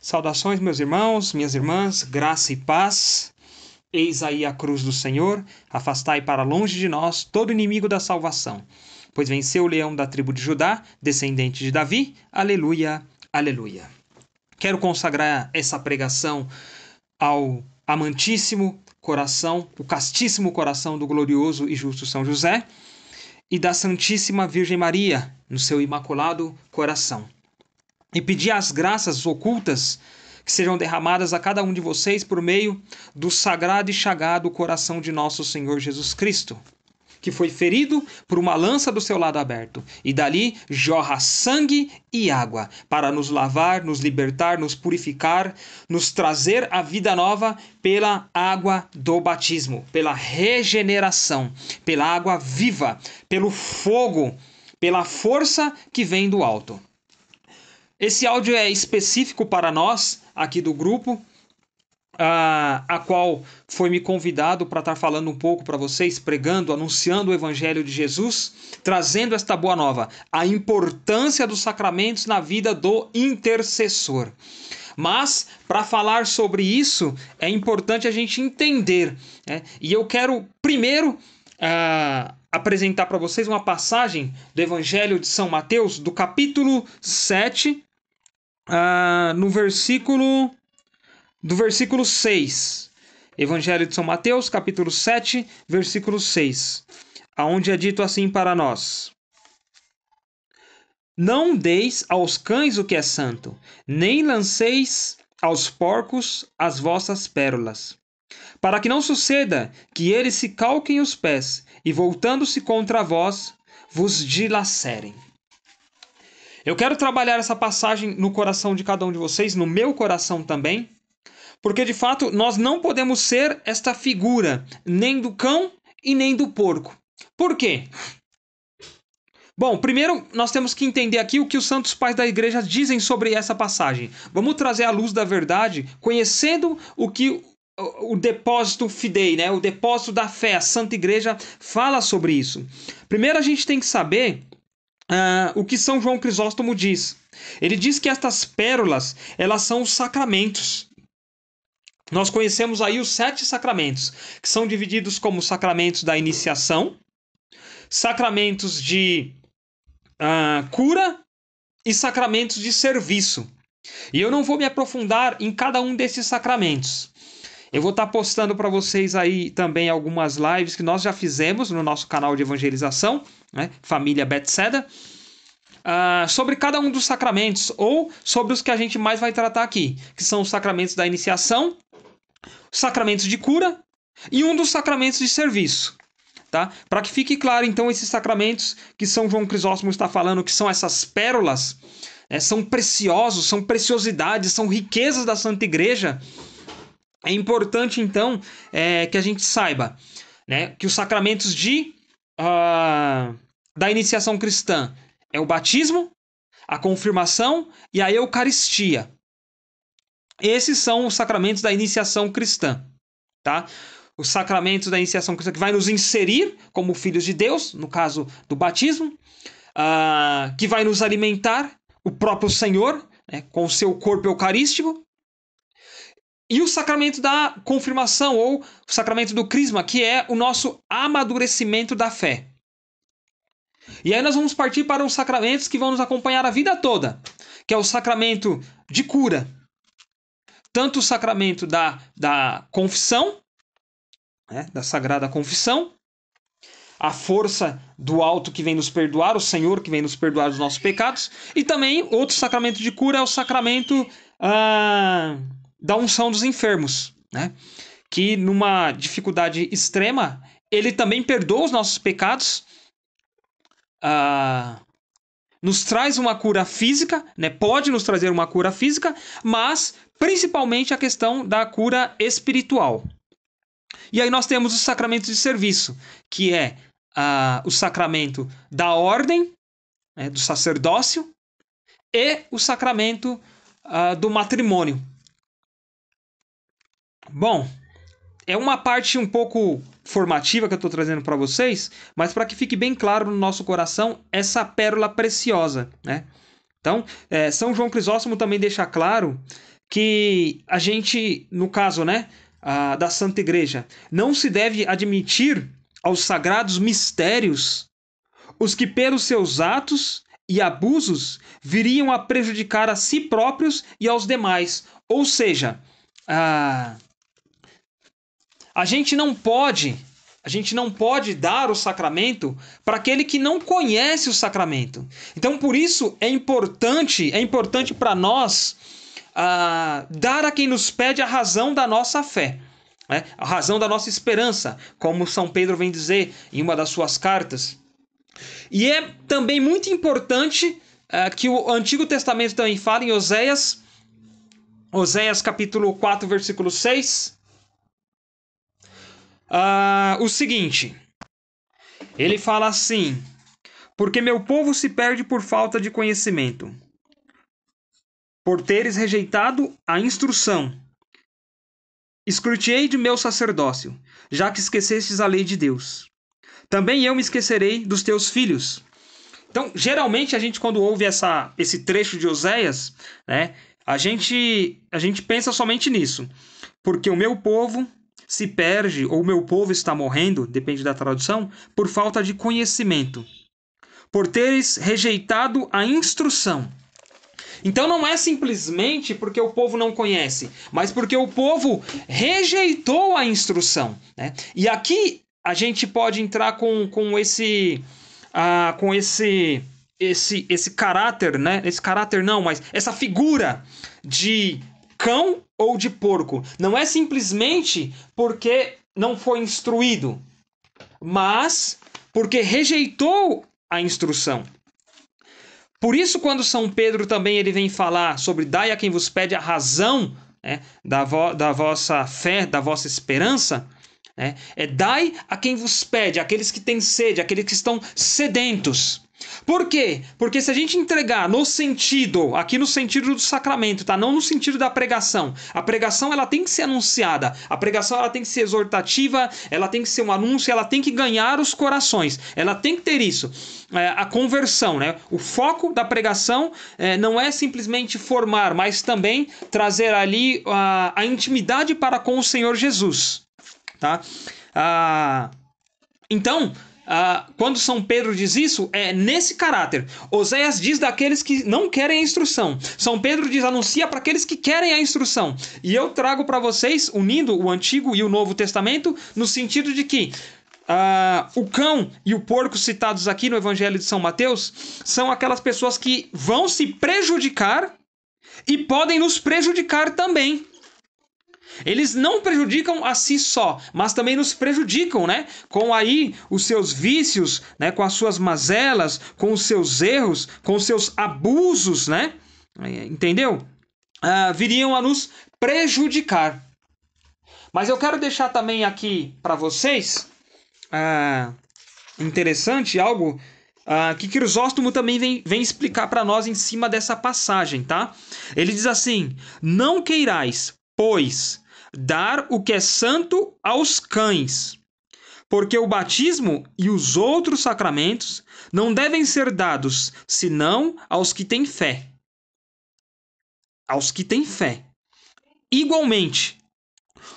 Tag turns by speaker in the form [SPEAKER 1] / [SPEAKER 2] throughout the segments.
[SPEAKER 1] Saudações, meus irmãos, minhas irmãs, graça e paz. Eis aí a cruz do Senhor, afastai para longe de nós todo inimigo da salvação. Pois venceu o leão da tribo de Judá, descendente de Davi. Aleluia, aleluia. Quero consagrar essa pregação ao amantíssimo coração, o castíssimo coração do glorioso e justo São José e da Santíssima Virgem Maria, no seu imaculado coração. E pedir as graças ocultas que sejam derramadas a cada um de vocês por meio do sagrado e chagado coração de nosso Senhor Jesus Cristo, que foi ferido por uma lança do seu lado aberto, e dali jorra sangue e água, para nos lavar, nos libertar, nos purificar, nos trazer a vida nova pela água do batismo, pela regeneração, pela água viva, pelo fogo, pela força que vem do alto. Esse áudio é específico para nós, aqui do grupo, a qual foi me convidado para estar falando um pouco para vocês, pregando, anunciando o Evangelho de Jesus, trazendo esta boa nova, a importância dos sacramentos na vida do intercessor. Mas, para falar sobre isso, é importante a gente entender, né? E eu quero primeiro apresentar para vocês uma passagem do Evangelho de São Mateus, do capítulo 7, no versículo 6. Evangelho de São Mateus, capítulo 7, versículo 6, aonde é dito assim para nós: Não deis aos cães o que é santo, nem lanceis aos porcos as vossas pérolas, para que não suceda que eles se calquem os pés e, voltando-se contra vós, vos dilacerem. Eu quero trabalhar essa passagem no coração de cada um de vocês, no meu coração também, porque de fato nós não podemos ser esta figura, nem do cão e nem do porco. Por quê? Bom, primeiro nós temos que entender aqui o que os santos pais da igreja dizem sobre essa passagem. Vamos trazer à luz da verdade, conhecendo o que o depósito fidei, né? O depósito da fé, a Santa Igreja fala sobre isso. Primeiro a gente tem que saber o que São João Crisóstomo diz. Ele diz que estas pérolas, elas são os sacramentos. Nós conhecemos aí os 7 sacramentos, que são divididos como sacramentos da iniciação, sacramentos de cura e sacramentos de serviço. E eu não vou me aprofundar em cada um desses sacramentos. Eu vou estar postando para vocês aí também algumas lives que nós já fizemos no nosso canal de evangelização, né? Família Bethesda, sobre cada um dos sacramentos, ou sobre os que a gente mais vai tratar aqui, que são os sacramentos da iniciação, os sacramentos de cura e um dos sacramentos de serviço. Tá? Para que fique claro, então, esses sacramentos que São João Crisóstomo está falando, que são essas pérolas, são preciosos, são preciosidades, são riquezas da Santa Igreja. É importante, então, que a gente saiba, né, que os sacramentos da iniciação cristã é o batismo, a confirmação e a Eucaristia. Esses são os sacramentos da iniciação cristã. Tá? Os sacramentos da iniciação cristã que vai nos inserir como filhos de Deus, no caso do batismo, que vai nos alimentar, o próprio Senhor, né, com o seu corpo eucarístico. E o sacramento da confirmação, ou o sacramento do crisma, que é o nosso amadurecimento da fé. E aí nós vamos partir para os sacramentos que vão nos acompanhar a vida toda, que é o sacramento de cura. Tanto o sacramento da confissão, né, da Sagrada Confissão, a força do alto que vem nos perdoar, o Senhor que vem nos perdoar os nossos pecados, e também outro sacramento de cura é o sacramento da unção dos enfermos, né? Que numa dificuldade extrema, ele também perdoa os nossos pecados, nos traz uma cura física, né? Pode nos trazer uma cura física, mas principalmente a questão da cura espiritual. E aí nós temos os sacramentos de serviço, que é o sacramento da ordem, né, do sacerdócio, e o sacramento do matrimônio. Bom, é uma parte um pouco formativa que eu estou trazendo para vocês, mas para que fique bem claro no nosso coração essa pérola preciosa, né? Então, São João Crisóstomo também deixa claro que a gente, no caso, né, da Santa Igreja, não se deve admitir aos sagrados mistérios os que pelos seus atos e abusos viriam a prejudicar a si próprios e aos demais. Ou seja, a gente não pode dar o sacramento para aquele que não conhece o sacramento. Então, por isso é importante para nós dar a quem nos pede a razão da nossa fé, né? A razão da nossa esperança, como São Pedro vem dizer em uma das suas cartas. E é também muito importante que o Antigo Testamento também fala em Oséias capítulo 4, versículo 6, o seguinte. Ele fala assim: porque meu povo se perde por falta de conhecimento, por teres rejeitado a instrução. Excluirei de meu sacerdócio, já que esquecestes a lei de Deus. Também eu me esquecerei dos teus filhos. Então, geralmente, a gente, quando ouve esse trecho de Oséias, né, a gente pensa somente nisso. Porque o meu povo se perde, ou o meu povo está morrendo, depende da tradução, por falta de conhecimento, por teres rejeitado a instrução. Então não é simplesmente porque o povo não conhece, mas porque o povo rejeitou a instrução, né? E aqui a gente pode entrar com esse caráter, né? Esse caráter não, mas essa figura de cão ou de porco. Não é simplesmente porque não foi instruído, mas porque rejeitou a instrução. Por isso, quando São Pedro também ele vem falar sobre dai a quem vos pede a razão, né, da vossa fé, da vossa esperança, né, dai a quem vos pede, aqueles que têm sede, aqueles que estão sedentos. Por quê? Porque se a gente entregar aqui no sentido do sacramento, tá? Não no sentido da pregação. A pregação ela tem que ser anunciada, a pregação ela tem que ser exortativa, ela tem que ser um anúncio, ela tem que ganhar os corações, ela tem que ter isso. A conversão, né? O foco da pregação não é simplesmente formar, mas também trazer ali a intimidade para com o Senhor Jesus, tá? Então, quando São Pedro diz isso, é nesse caráter. Oséias diz daqueles que não querem a instrução. São Pedro diz, anuncia para aqueles que querem a instrução. E eu trago para vocês, unindo o Antigo e o Novo Testamento, no sentido de que o cão e o porco citados aqui no Evangelho de São Mateus são aquelas pessoas que vão se prejudicar e podem nos prejudicar também. Eles não prejudicam a si só, mas também nos prejudicam, né? Com aí os seus vícios, né? Com as suas mazelas, com os seus erros, com os seus abusos, né? Entendeu? Viriam a nos prejudicar. Mas eu quero deixar também aqui para vocês interessante algo que Crisóstomo também vem explicar para nós em cima dessa passagem, tá? Ele diz assim: não queirais, pois, dar o que é santo aos cães, porque o batismo e os outros sacramentos não devem ser dados senão aos que têm fé. Aos que têm fé. Igualmente,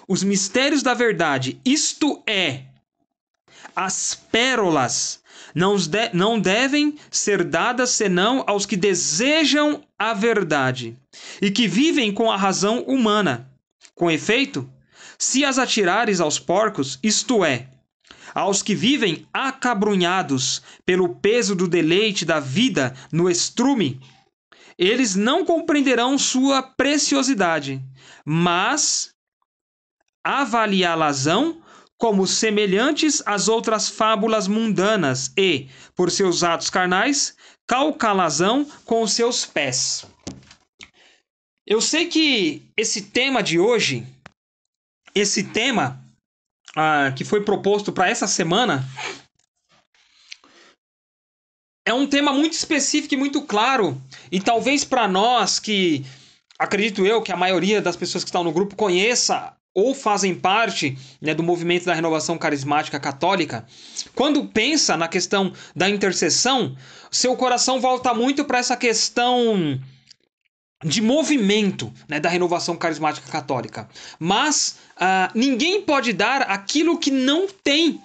[SPEAKER 1] os mistérios da verdade, isto é, as pérolas, não devem ser dadas senão aos que desejam a verdade e que vivem com a razão humana. Com efeito, se as atirares aos porcos, isto é, aos que vivem acabrunhados pelo peso do deleite da vida no estrume, eles não compreenderão sua preciosidade, mas avaliá-las-ão como semelhantes às outras fábulas mundanas e, por seus atos carnais, calcá-las-ão com os seus pés. Eu sei que esse tema de hoje, esse tema que foi proposto para essa semana, é um tema muito específico e muito claro, e talvez para nós que, acredito eu, que a maioria das pessoas que estão no grupo conheça ou fazem parte, né, do movimento da renovação carismática católica, quando pensa na questão da intercessão, seu coração volta muito para essa questão de movimento, né, da renovação carismática católica. Mas ninguém pode dar aquilo que não tem,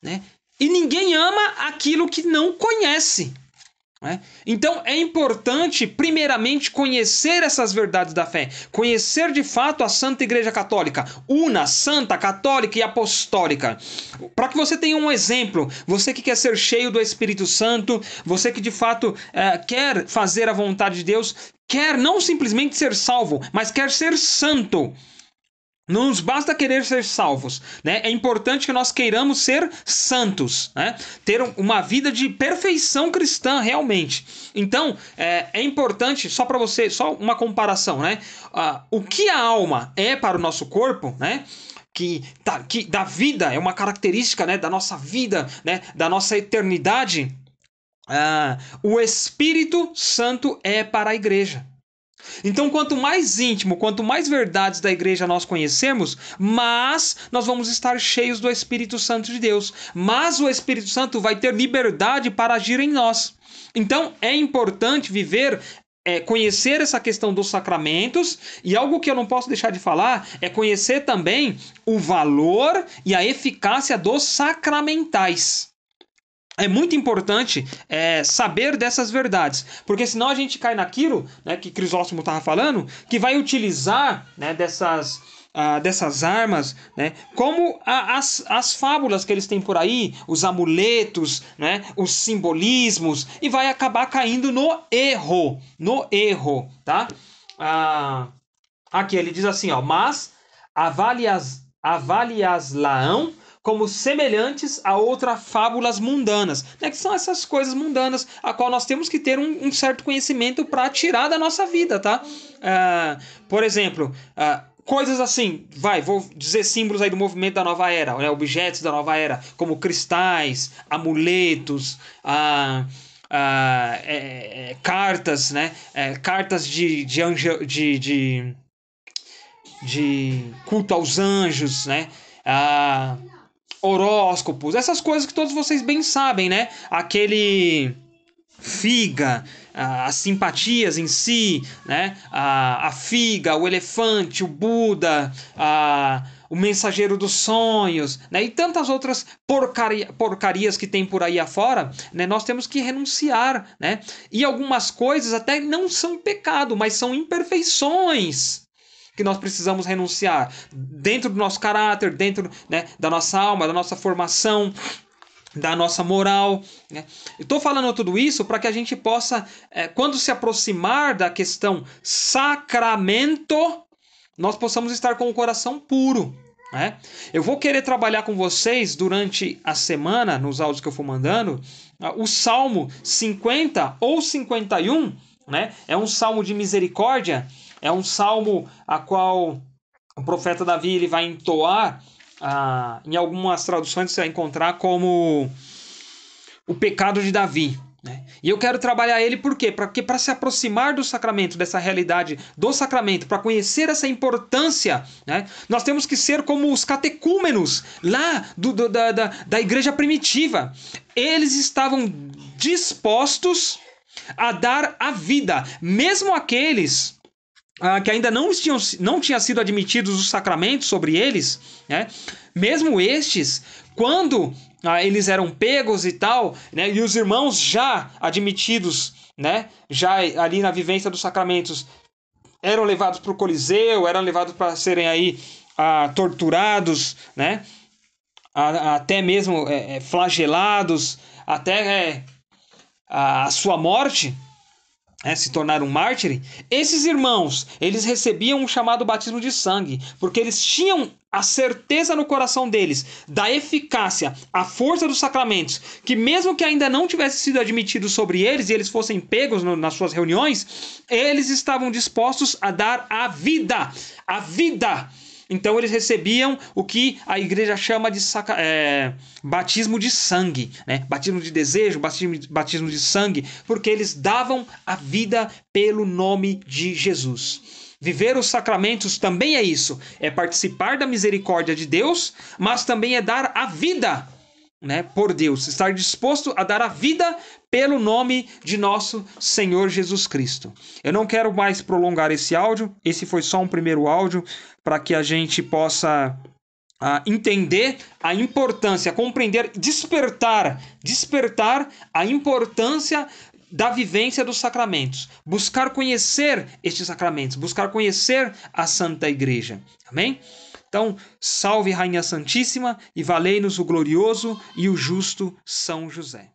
[SPEAKER 1] né? E ninguém ama aquilo que não conhece. Né? Então é importante, primeiramente, conhecer essas verdades da fé, conhecer de fato a Santa Igreja Católica, una, santa, católica e apostólica, para que você tenha um exemplo, você que quer ser cheio do Espírito Santo, você que de fato quer fazer a vontade de Deus, quer não simplesmente ser salvo, mas quer ser santo. Não nos basta querer ser salvos, né? É importante que nós queiramos ser santos, né? Ter uma vida de perfeição cristã realmente. Então, é importante, só para você, só uma comparação, né? O que a alma é para o nosso corpo, né? Que da vida, é uma característica, né, da nossa vida, né, da nossa eternidade. O Espírito Santo é para a igreja. Então, quanto mais íntimo, quanto mais verdades da igreja nós conhecemos, mais nós vamos estar cheios do Espírito Santo de Deus. Mas o Espírito Santo vai ter liberdade para agir em nós. Então, é importante viver, conhecer essa questão dos sacramentos, e algo que eu não posso deixar de falar é conhecer também o valor e a eficácia dos sacramentais. É muito importante saber dessas verdades, porque senão a gente cai naquilo, né, que Crisóstomo estava falando, que vai utilizar, né, dessas armas, né, como as fábulas que eles têm por aí, os amuletos, né, os simbolismos, e vai acabar caindo no erro, tá? Aqui ele diz assim, ó, mas avalias-laão como semelhantes a outras fábulas mundanas, né? Que são essas coisas mundanas, a qual nós temos que ter um certo conhecimento para tirar da nossa vida, tá? Por exemplo, coisas assim, vou dizer símbolos aí do movimento da nova era, né? Objetos da nova era, como cristais, amuletos, cartas, né? Cartas de culto aos anjos, né? Horóscopos, essas coisas que todos vocês bem sabem, né? Aquele figa, as simpatias em si, né? A figa, o elefante, o Buda, o mensageiro dos sonhos, né? E tantas outras porcarias que tem por aí afora, né? Nós temos que renunciar, né? E algumas coisas até não são pecado, mas são imperfeições que nós precisamos renunciar dentro do nosso caráter, dentro, né, da nossa alma, da nossa formação, da nossa moral, né? Estou falando tudo isso para que a gente possa, quando se aproximar da questão sacramento, nós possamos estar com o coração puro, né? Eu vou querer trabalhar com vocês durante a semana, nos áudios que eu for mandando, o Salmo 50 ou 51, né? É um salmo de misericórdia. É um salmo a qual o profeta Davi ele vai entoar, em algumas traduções você vai encontrar como o pecado de Davi, né? E eu quero trabalhar ele por quê? Porque para se aproximar do sacramento, dessa realidade do sacramento, para conhecer essa importância, né, nós temos que ser como os catecúmenos lá da igreja primitiva. Eles estavam dispostos a dar a vida, mesmo aqueles que ainda não tinha sido admitidos os sacramentos sobre eles, né? Mesmo estes, quando eles eram pegos e tal, né? E os irmãos já admitidos, né? Já ali na vivência dos sacramentos, eram levados para o Coliseu, eram levados para serem aí torturados, né? Até mesmo flagelados, até a sua morte, se tornar um mártir. Esses irmãos, eles recebiam um chamado batismo de sangue, porque eles tinham a certeza no coração deles da eficácia, a força dos sacramentos, que mesmo que ainda não tivesse sido admitido sobre eles e eles fossem pegos nas suas reuniões, eles estavam dispostos a dar a vida, Então eles recebiam o que a igreja chama de batismo de sangue, né? Batismo de desejo, batismo de sangue, porque eles davam a vida pelo nome de Jesus. Viver os sacramentos também é isso, é participar da misericórdia de Deus, mas também é dar a vida né, por Deus, estar disposto a dar a vida pelo nome de nosso Senhor Jesus Cristo. Eu não quero mais prolongar esse áudio, esse foi só um primeiro áudio para que a gente possa entender a importância, compreender, despertar a importância da vivência dos sacramentos, buscar conhecer estes sacramentos, buscar conhecer a Santa Igreja. Amém? Então, salve Rainha Santíssima e valei-nos o glorioso e o justo São José.